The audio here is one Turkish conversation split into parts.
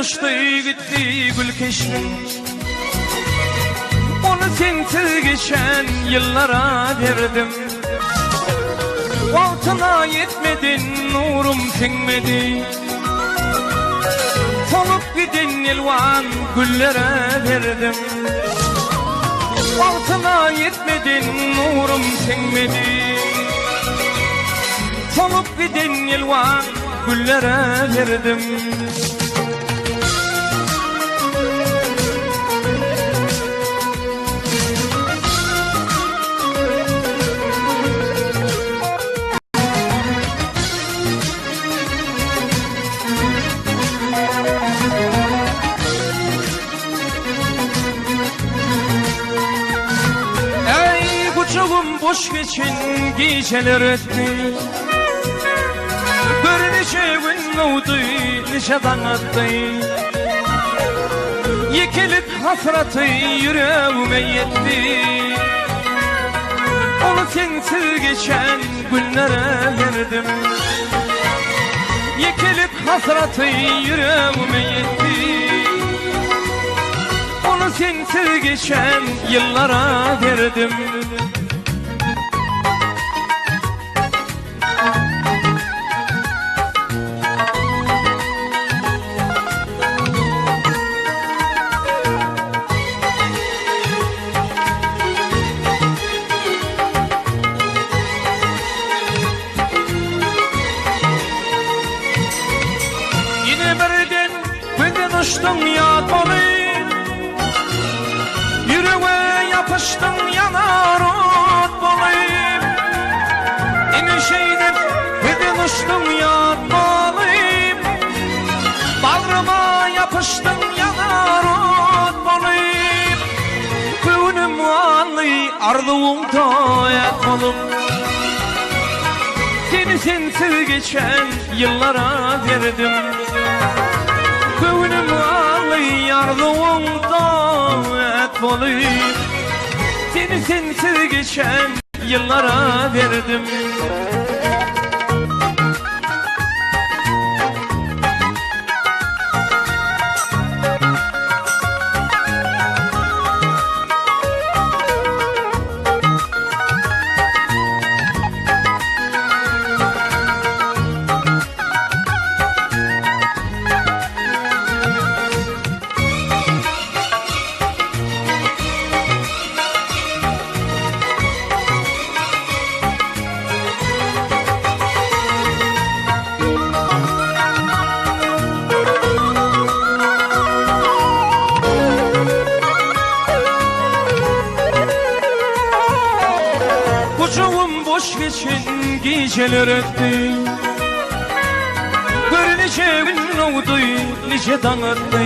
uçtu gitti gül keşfim. Onu sensiz geçen yıllara verdim. Altına yetmedin, nurum sinmedi. Solup gidin yılvan güllere verdim. Altına yetmedin, nurum sinmedi. Solup gidin yılvan güllere verdim. Boş geçin geceler etti. Bir nice gün oldu, nice danattı. Yekilik hasratı yüreğime yetti. Onu sensiz geçen günlere verdim. Yekilik hasratı yüreğime yetti. Onu sensiz geçen yıllara verdim. Uçtum ya dolayım, yüreğe yapıştım yanar ot dolayım. Yine şeyden birden uçtum ya dolayım, bağrıma yapıştım yanar ot dolayım. Köyünüm anlay arzuğumda yakmalım. Seni sensiz geçen yıllara verdim. Köyünüm ağlay arzuğumda et olayım. Seni sensiz geçen yıllara verdim. Boş geçin geceler etti. Bir nice gün oldu, nice dağıttı.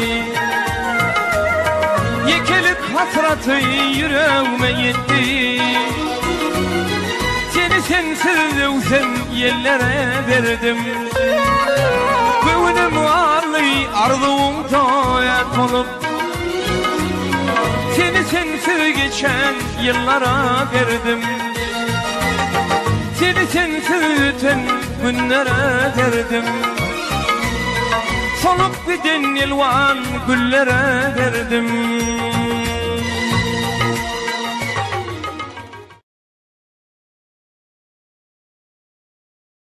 Yekilik hasratı yüreğime yetti. Seni sensiz özlem yerlere verdim. Köyünüm ağlay arzuğumda et olup. Seni sensiz geçen yıllara verdim. Seni sensiz öten günlere verdim. Solup gidin yılvan güllere verdim.